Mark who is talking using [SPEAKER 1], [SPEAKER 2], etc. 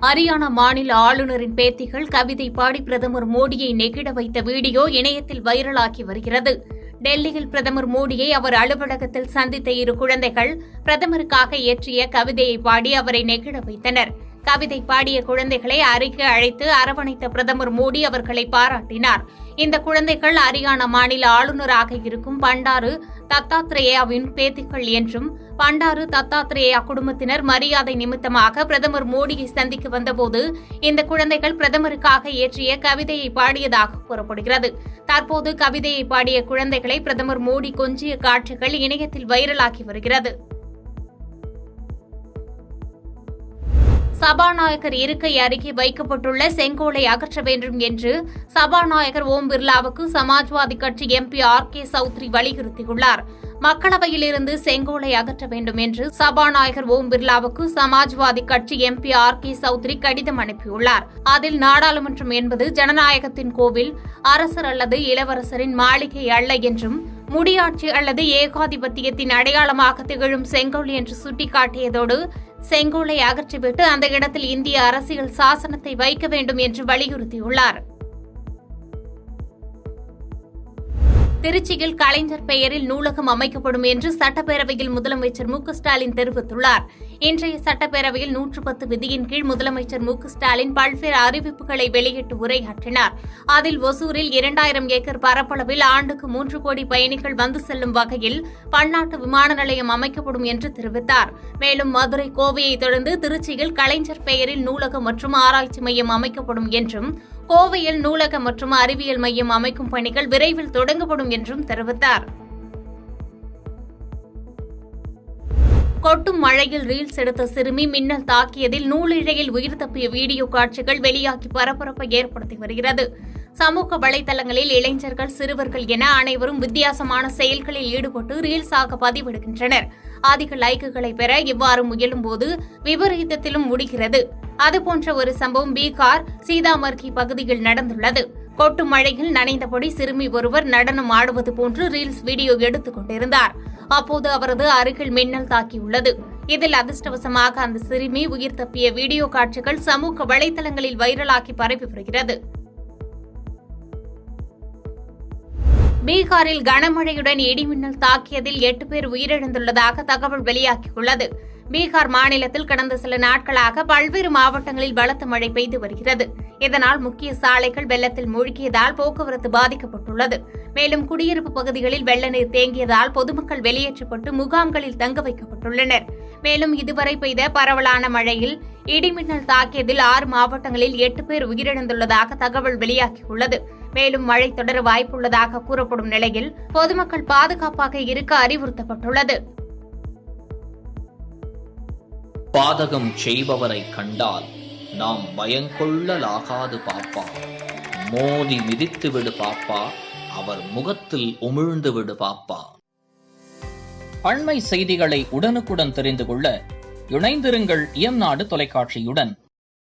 [SPEAKER 1] ஹரியானா மாநில ஆளுநரின் பேத்திகள் கவிதை பாடி பிரதமர் மோடியை நெகிழ வைத்த வீடியோ இணையத்தில் வைரலாகி வருகிறது. டெல்லியில் பிரதமர் மோடியை அவர் அலுவலகத்தில் சந்தித்த இரு குழந்தைகள் பிரதமருக்காக இயற்றிய கவிதையை பாடி அவரை நெகிழ வைத்தனர். கவிதை பாடிய குழந்தைகளை அருகே அழைத்து அரவணைத்த பிரதமர் மோடி அவர்களை பாராட்டினார். இந்த குழந்தைகள் ஹரியானா மாநில ஆளுநராக இருக்கும் பண்டாரு தத்தாத்ரேயாவின் பேத்திகள் என்றும், பண்டாரு தத்தாத்ரேயா குடும்பத்தினர் மரியாதை நிமித்தமாக பிரதமர் மோடியை சந்திக்க வந்தபோது இந்த குழந்தைகள் பிரதமருக்காக இயற்றிய கவிதையை பாடியதாக கூறப்படுகிறது. தற்போது கவிதையை பாடிய குழந்தைகளை பிரதமர் மோடி கொஞ்சிய காட்சிகள் இணையத்தில் வைரலாகி வருகிறது. சபாநாயகர் இருக்கை அருகே வைக்கப்பட்டுள்ள செங்கோலை அகற்ற வேண்டும் என்று சபாநாயகர் ஓம் பிர்லாவுக்கு சமாஜ்வாதி கட்சி எம்பி ஆர்.கே. சௌத்ரி வலியுறுத்தியுள்ளார். மக்களவையிலிருந்து செங்கோலை அகற்ற வேண்டும் என்று சபாநாயகர் ஓம் பிர்லாவுக்கு சமாஜ்வாதி கட்சி எம்பி ஆர்.கே. சௌத்ரி கடிதம் அனுப்பியுள்ளார். அதில் நாடாளுமன்றம் என்பது ஜனநாயகத்தின் கோவில், அரசர் அல்லது இளவரசரின் மாளிகை அல்ல என்றும், முடியாட்சி அல்லது ஏகாதிபத்தியத்தின் அடையாளமாக திகழும் செங்கோல் என்று சுட்டிக்காட்டியதோடு செங்கோலை அகற்றிவிட்டு அந்த இடத்தில் இந்திய அரசியல் சாசனத்தை வைக்க வேண்டும் என்று வலியுறுத்தியுள்ளார். திருச்சியில் கலைஞர் பெயரில் நூலகம் அமைக்கப்படும் என்று சட்டப்பேரவையில் முதலமைச்சர் மு.க.ஸ்டாலின் தெரிவித்துள்ளார். இன்றைய சட்டப்பேரவையில் 110 விதியின் கீழ் முதலமைச்சர் மு.க.ஸ்டாலின் பல்வேறு அறிவிப்புகளை வெளியிட்டு உரையாற்றினார். அதில் ஒசூரில் 2000 ஏக்கர் பரப்பளவில் ஆண்டுக்கு 3 கோடி பயணிகள் வந்து செல்லும் வகையில் பன்னாட்டு விமான நிலையம் அமைக்கப்படும் என்று தெரிவித்தார். மேலும் மதுரை, கோவையை தொடர்ந்து திருச்சியில் கலைஞர் பெயரில் நூலகம் மற்றும் ஆராய்ச்சி மையம் அமைக்கப்படும் என்றும், கோவையில் நூலகம் மற்றும் அறிவியல் மையம் அமைக்கும் பணிகள் விரைவில் தொடங்கப்படும் என்றும் தெரிவித்தார். கொட்டும் மழையில் ரீல்ஸ் எடுத்த சிறுமி மின்னல் தாக்கியதில் நூலிழையில் உயிர் தப்பிய வீடியோ காட்சிகள் வெளியாகி பரபரப்பை ஏற்படுத்தி வருகிறது. சமூக வலைதளங்களில் இளைஞர்கள், சிறுவர்கள் என அனைவரும் வித்தியாசமான செயல்களில் ஈடுபட்டு ரீல்ஸாக பதிவிடுகின்றனர். அதிக லைக்குகளை பெற இவ்வாறு முயலும்போது விபரீதத்திலும் முடிகிறது. அதுபோன்ற ஒரு சம்பவம் பீகார் சீதாமர்கி பகுதியில் நடந்துள்ளது. கொட்டும் மழையில் நனைந்தபடி சிறுமி ஒருவர் நடனம் ஆடுவது போன்று ரீல்ஸ் வீடியோ எடுத்துக் கொண்டிருந்தார். அப்போது அவரது அருகில் மின்னல் தாக்கியுள்ளது. இதில் அதிர்ஷ்டவசமாக அந்த சிறுமி உயிர் தப்பிய வீடியோ காட்சிகள் சமூக வலைதளங்களில் வைரலாகி பரவி வருகிறது. பீகாரில் கனமழையுடன் இடிமின்னல் தாக்கியதில் 8 பேர் உயிரிழந்துள்ளதாக தகவல் வெளியாகியுள்ளது. பீகார் மாநிலத்தில் கடந்த சில நாட்களாக பல்வேறு மாவட்டங்களில் பலத்த மழை பெய்து வருகிறது. இதனால் முக்கிய சாலைகள் வெள்ளத்தில் மூழ்கியதால் போக்குவரத்து பாதிக்கப்பட்டுள்ளது. மேலும் குடியிருப்பு பகுதிகளில் வெள்ள நீர் தேங்கியதால் பொதுமக்கள் வெளியேற்றப்பட்டு முகாம்களில் தங்க வைக்கப்பட்டுள்ளனர். மேலும் இதுவரை பெய்த பரவலான மழையில் இடிமின்னல் தாக்கியதில் 6 மாவட்டங்களில் 8 பேர் உயிரிழந்துள்ளதாக தகவல் வெளியாகியுள்ளது. மேலும் மழை தொடர வாய்ப்புள்ளதாக கூறப்படும் நிலையில் பொதுமக்கள் பாதுகாப்பாக இருக்க அறிவுறுத்தப்பட்டுள்ளது.
[SPEAKER 2] பாதகம் செய்பவரை கண்டால் நாம் பயங்கொள்ளலாகாது பாப்பா, மோதி மிதித்து விடு பாப்பா, அவர் முகத்தில் உமிழ்ந்து விடு பாப்பா. அண்மை செய்திகளை உடனுக்குடன் தெரிந்து கொள்ள இணைந்திருங்கள் இயம்நாடு தொலைக்காட்சியுடன்.